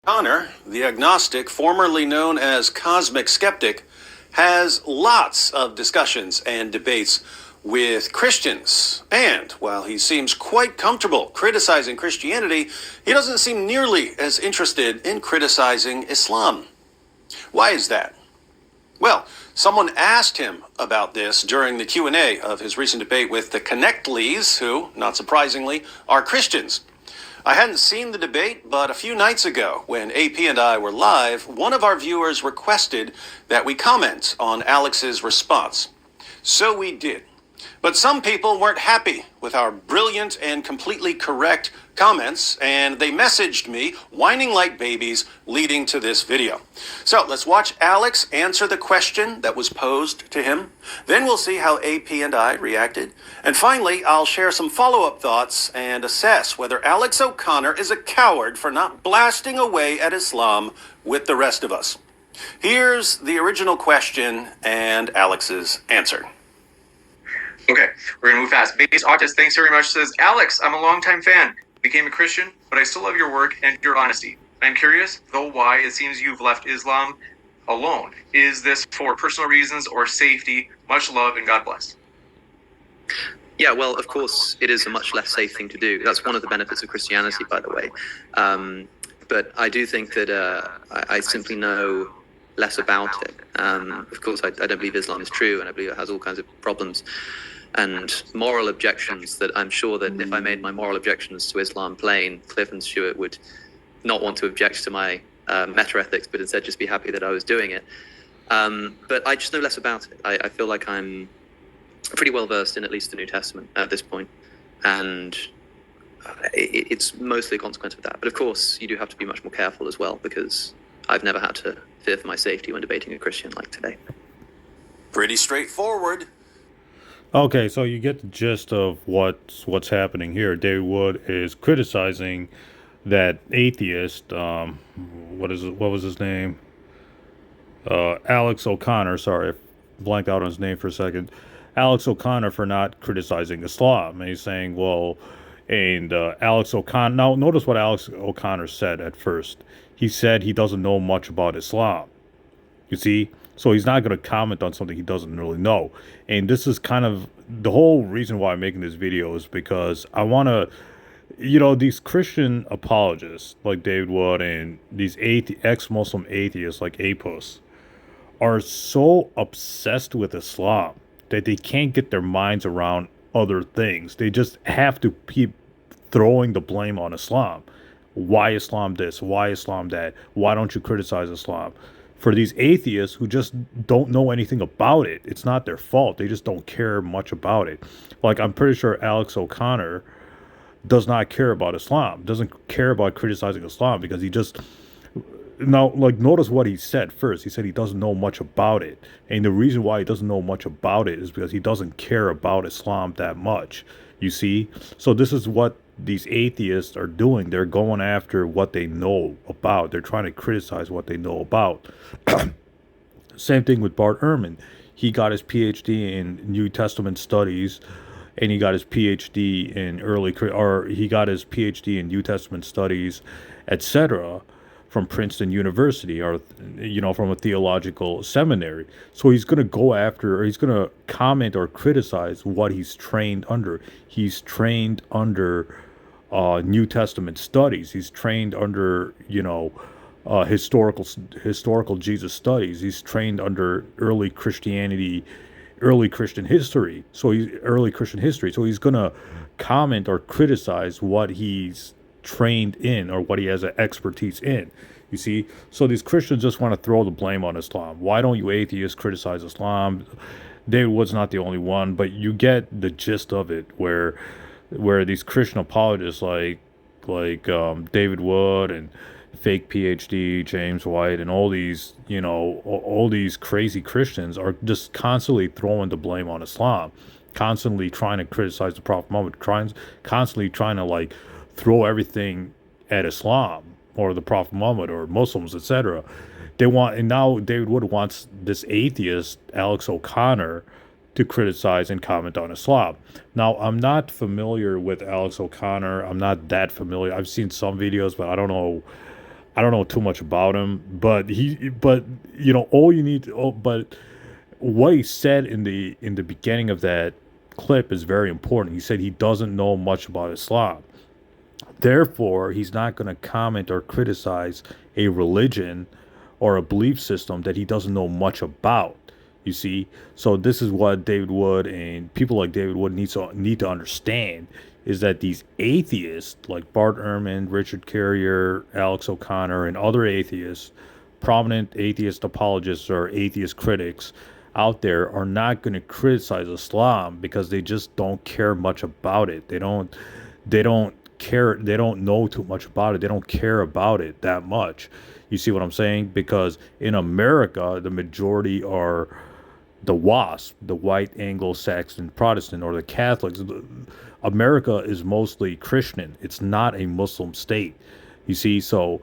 Connor, the agnostic, formerly known as Cosmic Skeptic, has lots of discussions and debates with Christians. And while he seems quite comfortable criticizing Christianity, he doesn't seem nearly as interested in criticizing Islam. Why is that? Well, someone asked him about this during the Q&A of his recent debate with the Connectleys, who, not surprisingly, are Christians. I hadn't seen the debate, but a few nights ago, when AP and I were live, one of our viewers requested that we comment on Alex's response. So we did. But some people weren't happy with our brilliant and completely correct comments, and they messaged me, whining like babies, leading to this video. So let's watch Alex answer the question that was posed to him. Then we'll see how AP and I reacted. And finally, I'll share some follow-up thoughts and assess whether Alex O'Connor is a coward for not blasting away at Islam with the rest of us. Here's the original question and Alex's answer. Okay, we're gonna move fast. Base Autist, thanks very much, says, Alex, I'm a longtime fan. Became a Christian, but I still love your work and your honesty. I'm curious, though, why it seems you've left Islam alone. Is this for personal reasons or safety? Much love and God bless. Yeah, well, of course, it is a much less safe thing to do. That's one of the benefits of Christianity, by the way. But I do think that I simply know less about it. Of course, I don't believe Islam is true, and I believe it has all kinds of problems and moral objections that I'm sure that if I made my moral objections to Islam plain, Cliff and Stuart would not want to object to my meta-ethics, but instead just be happy that I was doing it. But I just know less about it. I feel like I'm pretty well versed in at least the New Testament at this point, and it's mostly a consequence of that. But of course, you do have to be much more careful as well, because I've never had to fear for my safety when debating a Christian like today. Pretty straightforward. Okay, so you get the gist of what's happening here. David Wood is criticizing that atheist. What was his name? Alex O'Connor. Sorry, I blanked out on his name for a second. Alex O'Connor for not criticizing Islam. And he's saying, well, and Alex O'Connor. Now, notice what Alex O'Connor said at first. He said he doesn't know much about Islam. You see? So he's not going to comment on something he doesn't really know. And this is kind of the whole reason why I'm making this video, is because I want to, these Christian apologists like David Wood and these ex-Muslim atheists like Apos are so obsessed with Islam that they can't get their minds around other things. They just have to keep throwing the blame on Islam. Why Islam this? Why Islam that? Why don't you criticize Islam? For these atheists who just don't know anything about it, it's not their fault. They just don't care much about it. Like, I'm pretty sure Alex O'Connor does not care about Islam, doesn't care about criticizing Islam, because he just... Now, like, notice what he said first. He said he doesn't know much about it. And the reason why he doesn't know much about it is because he doesn't care about Islam that much. You see? So this is what these atheists are doing. They're going after what they know about. They're trying to criticize what they know about. Same thing with Bart Ehrman. He got his PhD in New Testament studies, and he got his PhD in New Testament studies, etc., from Princeton University, or from a theological seminary. So he's going to go after, or he's going to comment or criticize what he's trained under. He's trained under New Testament studies. He's trained under historical Jesus studies. He's trained under early Christian history. So he's going to comment or criticize what he's trained in, or what he has an expertise in. You see? So these Christians just want to throw the blame on Islam. Why don't you atheists criticize Islam? David Wood's not the only one, but you get the gist of it, where these Christian apologists like David Wood and fake PhD James White and all these crazy Christians are just constantly throwing the blame on Islam, constantly trying to criticize the Prophet Muhammad, constantly trying to throw everything at Islam or the Prophet Muhammad or Muslims, etc. And now David Wood wants this atheist, Alex O'Connor, to criticize and comment on Islam. Now, I'm not familiar with Alex O'Connor. I'm not that familiar. I've seen some videos, but I don't know I don't know too much about him, but you know, all you need to, but what he said in the beginning of that clip is very important. He said he doesn't know much about Islam. Therefore, he's not going to comment or criticize a religion or a belief system that he doesn't know much about. You see, so this is what David Wood and people like David Wood need to understand is that these atheists like Bart Ehrman, Richard Carrier, Alex O'Connor, and other atheists, prominent atheist apologists or atheist critics out there are not going to criticize Islam because they just don't care much about it. They don't care, they don't know too much about it. They don't care about it that much. You see what I'm saying? Because in America, the majority are the WASP, the white Anglo-Saxon Protestant, or the Catholics. America is mostly Christian. It's not a Muslim state. You see, so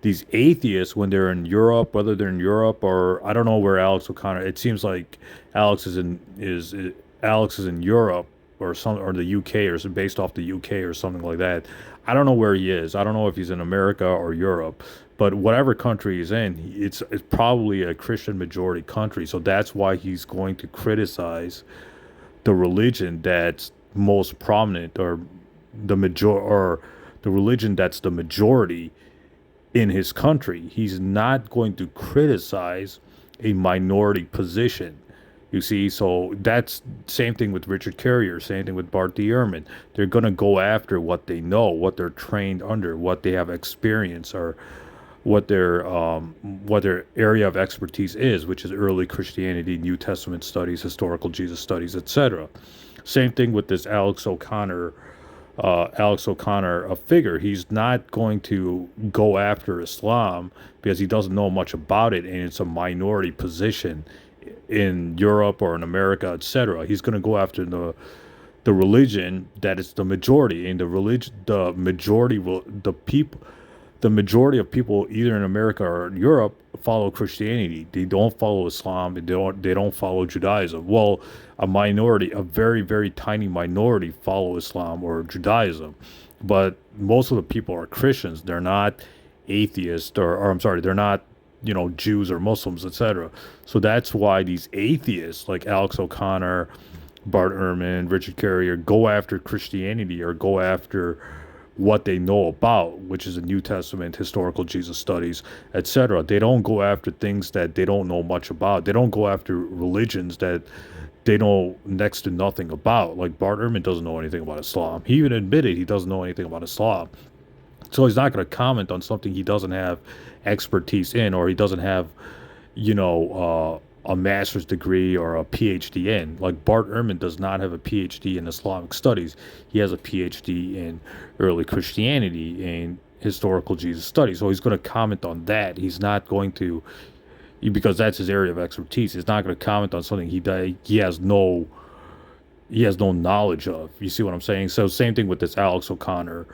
these atheists, when they're in Europe, whether they're in Europe or I don't know where Alex O'Connor, it seems like Alex is in Europe or some or the UK or based off the UK or something like that. I don't know where he is. I don't know if he's in America or Europe, but whatever country he's in, it's probably a Christian majority country. So that's why he's going to criticize the religion that's most prominent or the religion that's the majority in his country. He's not going to criticize a minority position. You see, so that's same thing with Richard Carrier, same thing with Bart D. Ehrman. They're going to go after what they know, what they're trained under, what they have experience, or what their area of expertise is, which is early Christianity, New Testament studies, historical Jesus studies, etc. Same thing with this Alex O'Connor, a figure. He's not going to go after Islam because he doesn't know much about it, and it's a minority position in Europe or in America, etc. He's going to go after the religion that is the majority, and the majority of people either in America or in Europe follow Christianity. They don't follow Islam. They don't follow Judaism. Well, a minority, a very, very tiny minority follow Islam or Judaism. But most of the people are Christians. They're not atheists or I'm sorry, they're not, you know, Jews or Muslims, etc. So that's why these atheists like Alex O'Connor, Bart Ehrman, Richard Carrier go after Christianity or go after what they know about, which is the New Testament, historical Jesus studies, etc. They don't go after things that they don't know much about. They don't go after religions that they know next to nothing about. Like Bart Ehrman doesn't know anything about Islam. He even admitted he doesn't know anything about Islam. So he's not going to comment on something he doesn't have expertise in, or he doesn't have, you know, a master's degree or a PhD in. Like Bart Ehrman does not have a PhD in Islamic studies. He has a PhD in early Christianity and historical Jesus studies. So he's going to comment on that. He's not going to, because that's his area of expertise. He's not going to comment on something he has no knowledge of. You see what I'm saying? So same thing with this Alex O'Connor.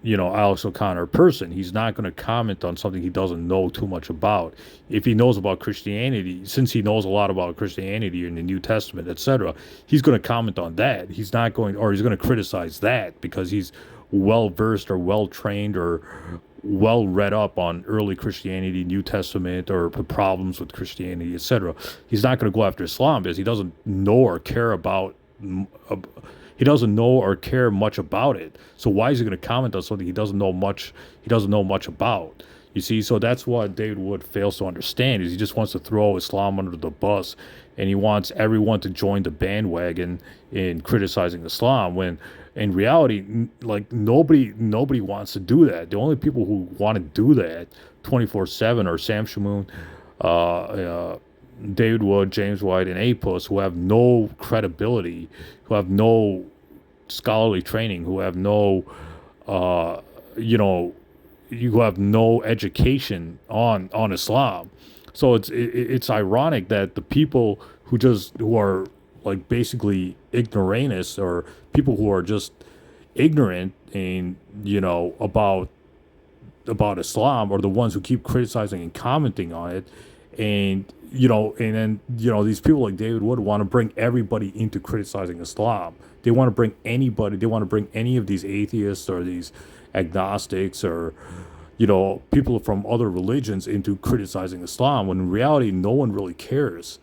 Alex O'Connor person. He's not going to comment on something he doesn't know too much about. If he knows about Christianity, since he knows a lot about Christianity in the New Testament, etc., he's going to comment on that. He's going to criticize that because he's well versed or well trained or well read up on early Christianity, New Testament, or the problems with Christianity, etc. He's not going to go after Islam because he doesn't know or care about. He doesn't know or care much about it. So why is he going to comment on something he doesn't know much about? You see, so that's what David Wood fails to understand is he just wants to throw Islam under the bus, and he wants everyone to join the bandwagon in criticizing Islam when in reality, like nobody wants to do that. The only people who want to do that 24/7 are Sam Shamoon, David Wood, James White, and Apus, who have no credibility, who have no scholarly training, who have no, you have no education on Islam. So it's ironic that the people who are like basically ignoramus, or people who are just ignorant and about Islam, are the ones who keep criticizing and commenting on it. And then these people like David Wood want to bring everybody into criticizing Islam. They want to bring any of these atheists or these agnostics or people from other religions into criticizing Islam, when in reality, no one really cares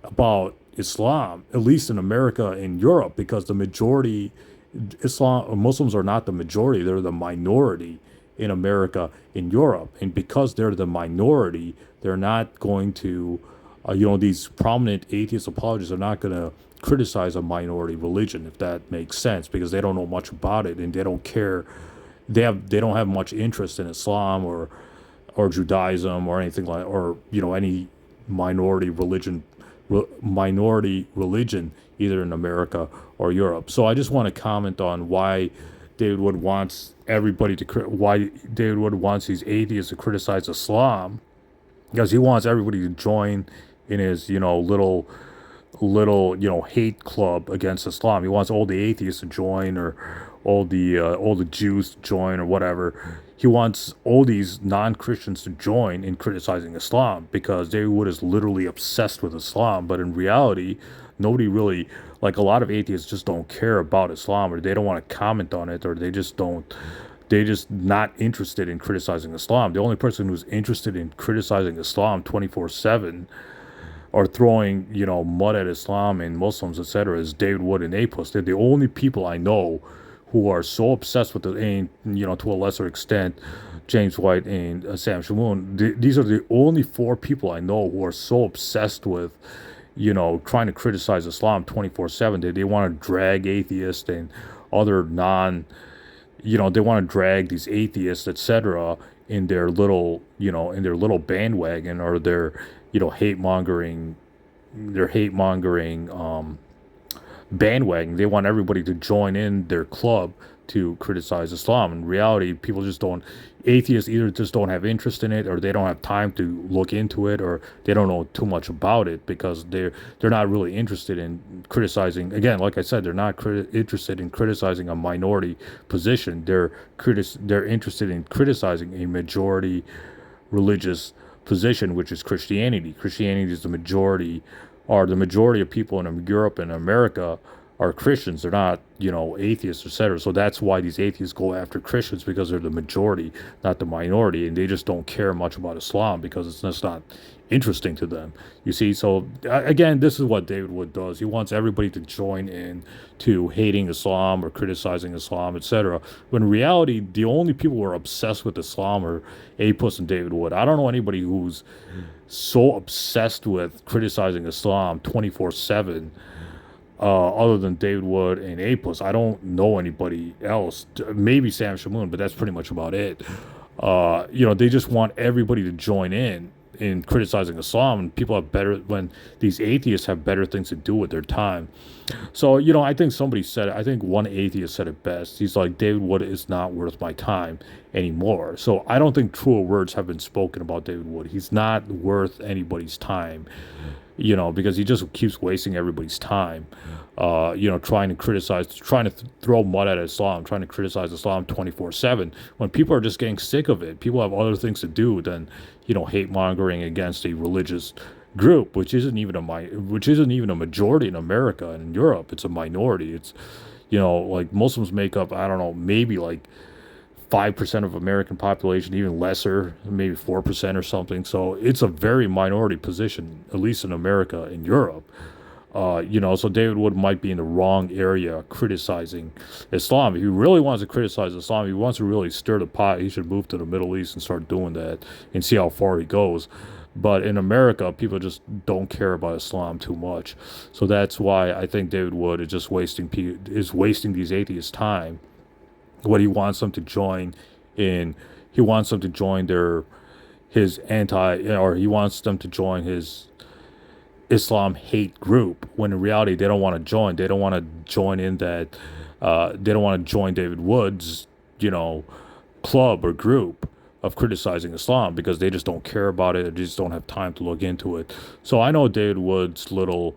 about Islam, at least in America and Europe, because the majority, Muslims are not the majority, they're the minority in America and Europe. And because they're the minority, they're not going to, these prominent atheist apologists are not going to criticize a minority religion, if that makes sense, because they don't know much about it and they don't care. They don't have much interest in Islam or Judaism or anything like, or any minority religion either in America or Europe. So I just want to comment on why David Wood wants these atheists to criticize Islam, because he wants everybody to join in his little hate club against Islam. He wants all the atheists to join, or all the Jews to join, or whatever. He wants all these non-Christians to join in criticizing Islam, because David Wood is literally obsessed with Islam. But in reality, nobody really, like, a lot of atheists just don't care about Islam, or they don't want to comment on it, or they just not interested in criticizing Islam. The only person who's interested in criticizing Islam 24/7 or throwing, mud at Islam and Muslims, etc., is David Wood and Apos. They're the only people I know who are so obsessed with it, and, to a lesser extent, James White and Sam Shamoun. These are the only four people I know who are so obsessed with, trying to criticize Islam 24/7. They want to drag atheists and other they want to drag these atheists, etc., in their little, bandwagon, or their, hate mongering bandwagon. They want everybody to join in their club to criticize Islam. In reality, atheists either just don't have interest in it, or they don't have time to look into it, or they don't know too much about it, because they're not really interested in criticizing. Again, like I said, they're not interested in criticizing a minority position. They're interested in criticizing a majority religious position, which is Christianity. Christianity is the majority of people in Europe and America are Christians. They're not, atheists, etc. So that's why these atheists go after Christians, because they're the majority, not the minority, and they just don't care much about Islam because it's just not interesting to them. You see, so again, this is what David Wood does. He wants everybody to join in to hating Islam or criticizing Islam, etc. When in reality, the only people who are obsessed with Islam are Apos and David Wood. I don't know anybody who's so obsessed with criticizing Islam 24/7, other than David Wood and Apos. I don't know anybody else. Maybe Sam Shamoun, but that's pretty much about it. They just want everybody to join in criticizing Islam, and when these atheists have better things to do with their time. So, I think somebody said it. I think one atheist said it best. He's like, David Wood is not worth my time anymore. So I don't think truer words have been spoken about David Wood. He's not worth anybody's time, because he just keeps wasting everybody's time, trying to throw mud at Islam, trying to criticize Islam 24/7, when people are just getting sick of it. People have other things to do than, hate mongering against a religious group, which isn't even a majority in America and in Europe. It's a minority. It's, like, Muslims make up, I don't know, maybe like 5% of American population, even lesser, maybe 4% or something. So it's a very minority position, at least in America and Europe. So David Wood might be in the wrong area criticizing Islam. If he really wants to criticize Islam, if he wants to really stir the pot, he should move to the Middle East and start doing that and see how far he goes. But in America, people just don't care about Islam too much. So that's why I think David Wood is just wasting these atheists' time. What he wants them to join in, he wants them to join his Islam hate group, when in reality they don't want to join. They don't want to join in that. They don't want to join David Wood's, club or group of criticizing Islam, because they just don't care about it. They just don't have time to look into it. So I know David Wood's little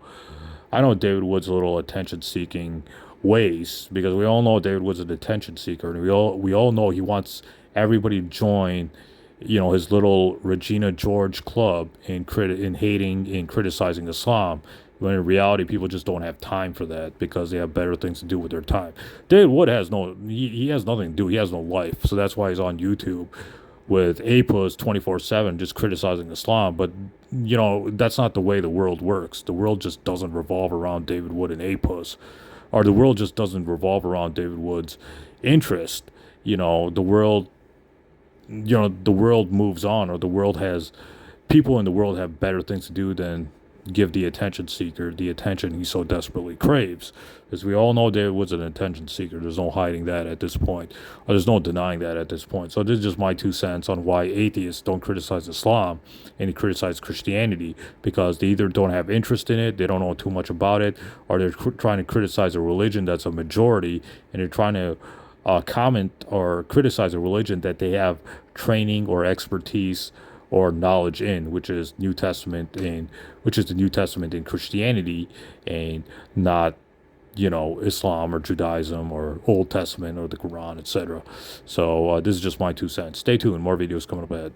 attention-seeking ways, because we all know David Wood's an attention seeker, and we all know he wants everybody to join, his little Regina George club in hating and criticizing Islam, when in reality people just don't have time for that, because they have better things to do with their time. David Wood he has nothing to do. He has no life, so that's why he's on YouTube with APUS 24/7 just criticizing Islam. But that's not the way the world works. The world just doesn't revolve around David Wood and APUS, or the world just doesn't revolve around David Wood's interest. The world moves on, or the world has people in the world have better things to do than give the attention seeker the attention he so desperately craves. As we all know, David Wood's an attention seeker. There's no hiding that at this point. Or there's no denying that at this point. So this is just my 2 cents on why atheists don't criticize Islam and they criticize Christianity, because they either don't have interest in it, they don't know too much about it, or they're trying to criticize a religion that's a majority, and they're trying to comment or criticize a religion that they have training or expertise or knowledge in, which is the New Testament in Christianity, and not Islam or Judaism or Old Testament or the Quran, etc. So this is just my 2 cents. Stay tuned, more videos coming up ahead.